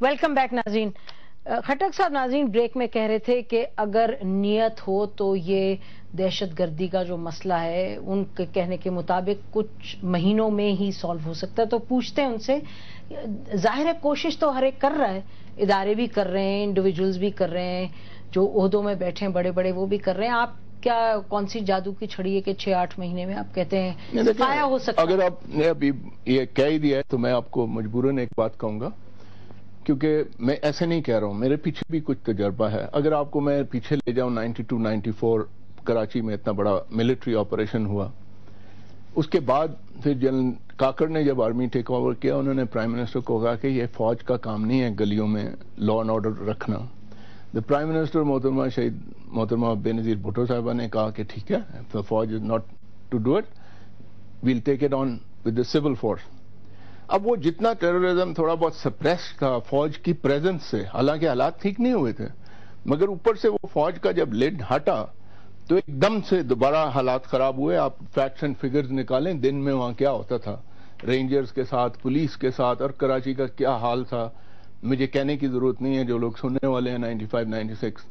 Welcome back नाज़रीन। खट्टक साहब नाज़रीन ब्रेक में कह रहे थे कि अगर नीयत हो तो ये दहशत गर्दी का जो मसला है उनके कहने के मुताबिक कुछ महीनों में ही सॉल्व हो सकता है। तो पूछते हैं उनसे, जाहिर है कोशिश तो हर एक कर रहा है, इदारे भी कर रहे हैं, इंडिविजुअल्स भी कर रहे हैं, जो ओहदों में बैठे हैं बड़े बड़े वो भी कर रहे हैं। आप क्या कौन सी जादू की छड़ी है कि 6-8 महीने में आप कहते हैं सफाया हो सकता है? अगर आपने अभी ये कह ही दिया है तो मैं आपको मजबूरन एक बात कहूंगा, क्योंकि मैं ऐसे नहीं कह रहा हूं, मेरे पीछे भी कुछ तजर्बा है। अगर आपको मैं पीछे ले जाऊं 92-94 कराची में इतना बड़ा मिलिट्री ऑपरेशन हुआ, उसके बाद फिर जनरल काकड़ ने जब आर्मी टेक ओवर किया, उन्होंने प्राइम मिनिस्टर को कहा कि ये फौज का काम नहीं है गलियों में लॉ एंड ऑर्डर रखना। द प्राइम मिनिस्टर मोहतरमा शहीद मोहतरमा बेनजीर भुट्टो साहबा ने कहा कि ठीक है, the fauj is not to do it, we'll take it on with the civil force. अब वो जितना टेररिज्म थोड़ा बहुत सप्रेस था फौज की प्रेजेंस से, हालांकि हालात ठीक नहीं हुए थे, मगर ऊपर से वो फौज का जब लिड हटा तो एकदम से दोबारा हालात खराब हुए। आप फैक्ट्स एंड फिगर्स निकालें, दिन में वहां क्या होता था रेंजर्स के साथ, पुलिस के साथ, और कराची का क्या हाल था, मुझे कहने की जरूरत नहीं है, जो लोग सुनने वाले हैं 95-96।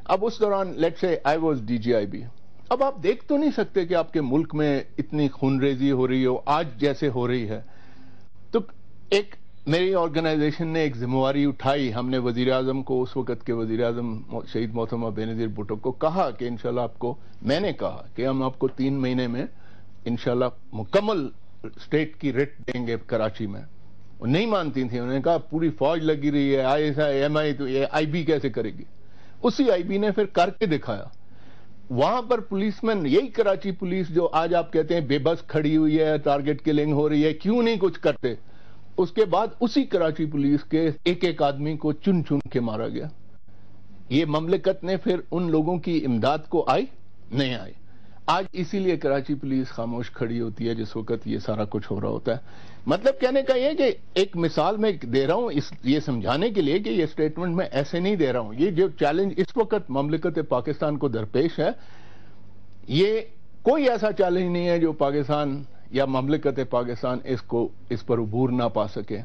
अब उस दौरान लेट्स से आई वाज डीजीआईबी। अब आप देख तो नहीं सकते कि आपके मुल्क में इतनी खूनरेजी हो रही हो आज जैसे हो रही है। तो एक मेरी ऑर्गेनाइजेशन ने एक जिम्मेवारी उठाई, हमने वजीर आजम को, उस वक्त के वजीर आजम शहीद मोहतरमा बेनजीर भुट्टो को कहा कि इंशाल्लाह आपको, मैंने कहा कि हम आपको 3 महीने में इंशाल्लाह मुकम्मल स्टेट की रिट देंगे कराची में। वो नहीं मानती थी, उन्होंने कहा पूरी फौज लगी रही है, ISI-MI तो ये IB कैसे करेगी। उसी IB ने फिर करके दिखाया। वहां पर पुलिसमैन, यही कराची पुलिस जो आज आप कहते हैं बेबस खड़ी हुई है, टारगेट किलिंग हो रही है, क्यों नहीं कुछ करते। उसके बाद उसी कराची पुलिस के एक एक आदमी को चुन चुन के मारा गया। ये ममलिकत ने फिर उन लोगों की इमदाद को आई नहीं आई। आज इसीलिए कराची पुलिस खामोश खड़ी होती है जिस वक्त ये सारा कुछ हो रहा होता है। मतलब कहने का ये कि एक मिसाल मैं दे रहा हूं ये समझाने के लिए कि ये स्टेटमेंट मैं ऐसे नहीं दे रहा हूं। ये जो चैलेंज इस वक्त ममलिकत पाकिस्तान को दरपेश है, ये कोई ऐसा चैलेंज नहीं है जो पाकिस्तान या ममलिकत पाकिस्तान इस पर उबूर ना पा सके।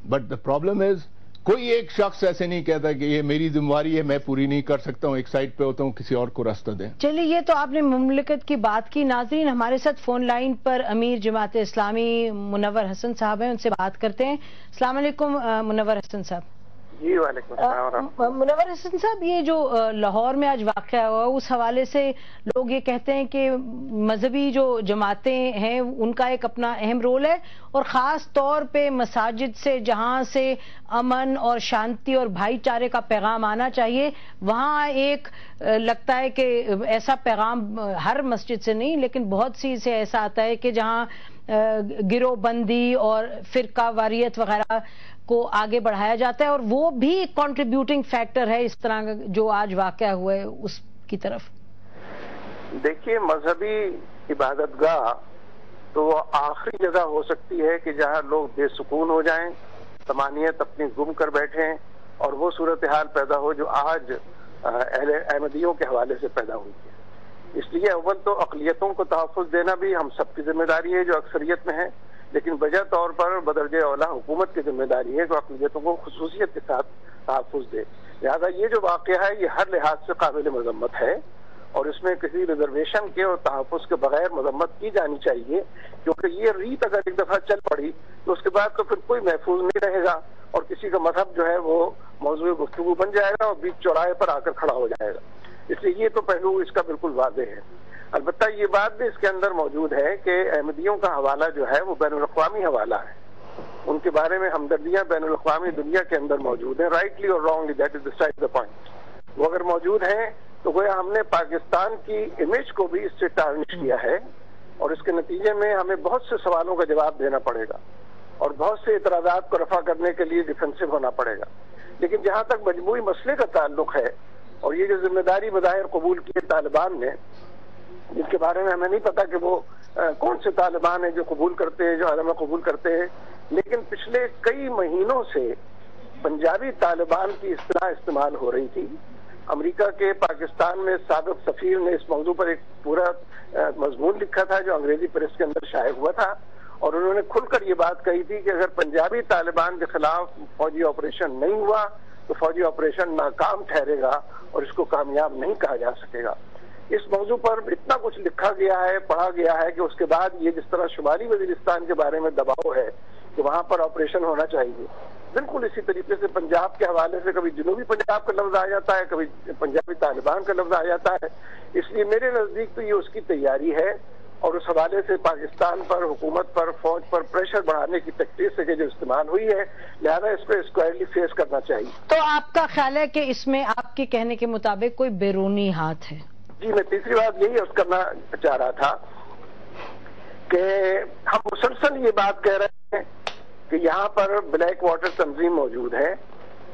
बट द प्रॉब्लम इज, कोई एक शख्स ऐसे नहीं कहता कि ये मेरी जिम्मेवारी है, मैं पूरी नहीं कर सकता हूं, एक साइड पे होता हूं, किसी और को रास्ता दें। चलिए, ये तो आपने मुमलिकत की बात की। नाज़रीन, हमारे साथ फोन लाइन पर अमीर जमात इस्लामी मुनव्वर हसन साहब हैं, उनसे बात करते हैं। अस्सलाम वालेकुम मुनव्वर हसन साहब। जी वालेकुम सलाम। मुनव्वर हसन साहब, ये जो लाहौर में आज वाक़या हुआ उस हवाले से लोग ये कहते हैं कि मजहबी जो जमातें हैं उनका एक अपना अहम रोल है, और ख़ास तौर पे मसाजिद से जहां से अमन और शांति और भाईचारे का पैगाम आना चाहिए, वहां एक लगता है कि ऐसा पैगाम हर मस्जिद से नहीं लेकिन बहुत सी से ऐसा आता है कि जहां गिरोहबंदी और फिरका वारियत वगैरह को आगे बढ़ाया जाता है, और वो भी एक कंट्रीब्यूटिंग फैक्टर है इस तरह का जो आज वाकया हुआ है उसकी तरफ। देखिए, मजहबी इबादतगाह तो वो आखिरी जगह हो सकती है कि जहां लोग बेसुकून हो जाएं, तमानियत अपनी गुम कर बैठें, और वो सूरत हाल पैदा हो जो आज अहमदियों के हवाले से पैदा हुई है। इसलिए अव्वल तो अक़लियतों को तहफ़्फ़ुज़ देना भी हम सबकी जिम्मेदारी है जो अक्सरियत में है, लेकिन वजह तौर पर बदरजे औला हुकूमत की जिम्मेदारी है जो अक़लियतों को खुसूसियत के साथ तहफ़्फ़ुज़ दे। लिहाजा ये जो वाक़या है ये हर लिहाज से काबिल मज़म्मत है, और इसमें किसी रिजर्वेशन के और तहफ़्फ़ुज़ के बगैर मज़म्मत की जानी चाहिए, क्योंकि ये रीत अगर एक दफ़ा चल पड़ी तो उसके बाद तो फिर कोई महफूज नहीं रहेगा, और किसी का मजहब जो है वो मौज़ूए गुफ्तगू बन जाएगा और बीच चौराहे पर आकर खड़ा हो जाएगा। इसलिए ये तो पहलू इसका बिल्कुल वाज़ेह है। अलबत्ता ये बात भी इसके अंदर मौजूद है कि अहमदियों का हवाला जो है वो बैनुल-अक़वामी हवाला है, उनके बारे में हमदर्दियां बैनुल-अक़वामी दुनिया के अंदर मौजूद हैं, राइटली और wrongly, that is the point. वो अगर मौजूद हैं तो गोया हमने पाकिस्तान की इमेज को भी इससे टार्निश किया है, और इसके नतीजे में हमें बहुत से सवालों का जवाब देना पड़ेगा और बहुत से इतराज़ात को रफा करने के लिए डिफेंसिव होना पड़ेगा। लेकिन जहां तक मजमूई मसले का ताल्लुक है, और ये जो जिम्मेदारी बज़ाहिर कबूल की है तालिबान ने, जिनके बारे में हमें नहीं पता कि वो कौन से तालिबान हैं जो कबूल करते हैं, जो आलम कबूल करते हैं, लेकिन पिछले कई महीनों से पंजाबी तालिबान की इस्तेलाह इस्तेमाल हो रही थी। अमेरिका के पाकिस्तान में साबिक़ सफ़ीर ने इस मौजू पर एक पूरा मजमून लिखा था जो अंग्रेजी प्रेस के अंदर शाये हुआ था, اور انہوں نے کھل کر یہ بات کہی تھی کہ اگر پنجابی طالبان کے خلاف فوجی آپریشن نہیں ہوا تو فوجی آپریشن ناکام ٹھہرے گا اور اس کو کامیاب نہیں کہا جا سکے گا. اس موضوع پر اتنا کچھ لکھا گیا ہے، پڑھا گیا ہے کہ اس کے بعد یہ جس طرح شمالی وزیرستان کے بارے میں دباؤ ہے کہ وہاں پر آپریشن ہونا چاہیے، بالکل اسی طریقے سے پنجاب کے حوالے سے کبھی جنوبی پنجاب کا لفظ آ جاتا ہے، کبھی پنجابی طالبان کا لفظ آ جاتا ہے. اس لیے میرے نزدیک تو یہ اس کی تیاری ہے اور اس حوالے سے پاکستان پر، حکومت پر، فوج پر پریشر بڑھانے کی ٹیکٹکس جو استعمال ہوئی ہے، لہذا اس کو اسکوائرلی فیس کرنا چاہیے. تو آپ کا خیال ہے کہ اس میں آپ کے کہنے کے مطابق کوئی بیرونی ہاتھ ہے؟ جی، میں تیسری بات یہی عرض کرنا چاہ رہا تھا کہ ہم مسلسل یہ بات کہہ رہے ہیں کہ یہاں پر بلیک واٹر تنظیم موجود ہے.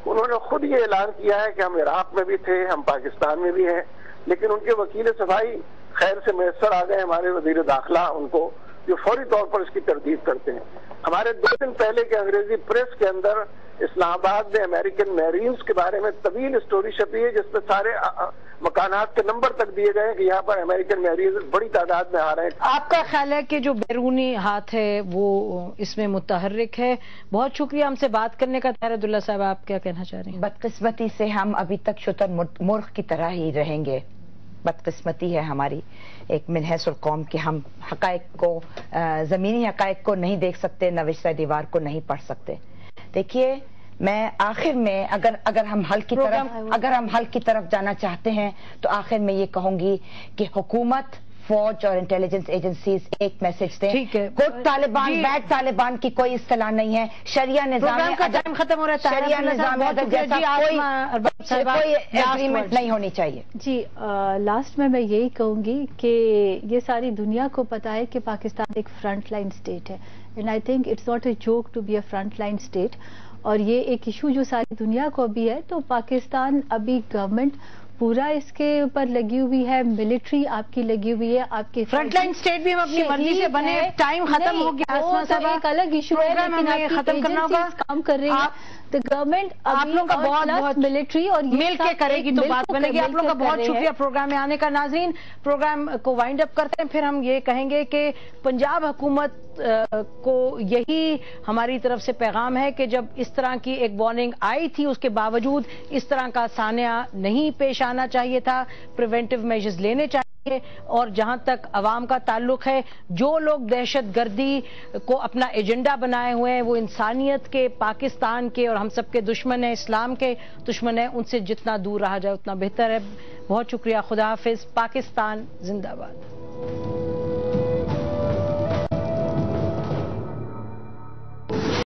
انہوں نے خود یہ اعلان کیا ہے کہ ہم عراق میں بھی تھے، ہم پاکستان میں بھی ہیں، لیکن ان کے وکیل صفائی خیر سے میسر آ گئے ہمارے وزیر داخلہ ان کو، جو فوری طور پر اس کی تردید کرتے ہیں. ہمارے 2 دن پہلے کے انگریزی پریس کے اندر اسلام آباد میں امریکن میرینز کے بارے میں طویل اسٹوری چھپی ہے جس میں سارے مکانات کے نمبر تک دیے گئے ہیں کہ یہاں پر امریکن میرینز بڑی تعداد میں آ رہے ہیں. آپ کا خیال ہے کہ جو بیرونی ہاتھ ہے وہ اس میں متحرک ہے؟ بہت شکریہ ہم سے بات کرنے کا. طاہر عبداللہ صاحب، آپ کیا کہنا چاہ رہی ہیں؟ بدقسمتی سے ہم ابھی تک شتر مرغ کی طرح ہی رہیں گے. بدقسمتی ہے ہماری ایک من حیث القوم کہ ہم حقائق کو، زمینی حقائق کو نہیں دیکھ سکتے، نوشتہ دیوار کو نہیں پڑھ سکتے. دیکھیے، میں آخر میں اگر ہم حل کی طرف جانا چاہتے ہیں تو آخر میں یہ کہوں گی کہ حکومت، فوج اور انٹیلیجنس ایجنسیز ایک میسج دیں. گڈ طالبان، بیڈ طالبان کی کوئی اصطلاح نہیں ہے. شریعہ نظام کا ٹائم ختم ہو رہا ہے. شریعہ نظام جیسا کوئی ایگریمنٹ نہیں ہونی چاہیے. جی، لاسٹ میں یہی کہوں گی کہ یہ ساری دنیا کو پتا ہے کہ پاکستان ایک فرنٹ لائن اسٹیٹ ہے، and I think it's not a joke to be a front line state. اور یہ ایک ایشو جو ساری دنیا کو بھی ہے. تو پاکستان ابھی گورنمنٹ پورا اس کے اوپر لگی ہوئی ہے، ملٹری آپ کی لگی ہوئی ہے، آپ کی فرنٹ لائن اسٹیٹ بھی ہم اپنی مرضی سے بنے. ٹائم ختم ہو گیا. ایک الگ ایشو ہے، ختم کرنا ہوگا. کام کر رہی ہے تو گورنمنٹ آپ لوگوں کا بہت ملٹری اور مل کے کرے گی تو بات بنے گی. آپ لوگوں کا بہت شکریہ پروگرام میں آنے کا. ناظرین، پروگرام کو وائنڈ اپ کرتے ہیں. پھر ہم یہ کہیں گے کہ پنجاب حکومت کو یہی ہماری طرف سے پیغام ہے کہ جب اس طرح کی ایک وارننگ آئی تھی اس کے باوجود اس طرح کا سانحہ نہیں پیش آنا چاہیے تھا. پریونٹیو میجرز لینے چاہیے. اور جہاں تک عوام کا تعلق ہے، جو لوگ دہشت گردی کو اپنا ایجنڈا بنائے ہوئے ہیں وہ انسانیت کے، پاکستان کے اور ہم سب کے دشمن ہیں، اسلام کے دشمن ہیں. ان سے جتنا دور رہا جائے اتنا بہتر ہے. بہت شکریہ. خدا حافظ. پاکستان زندہ باد.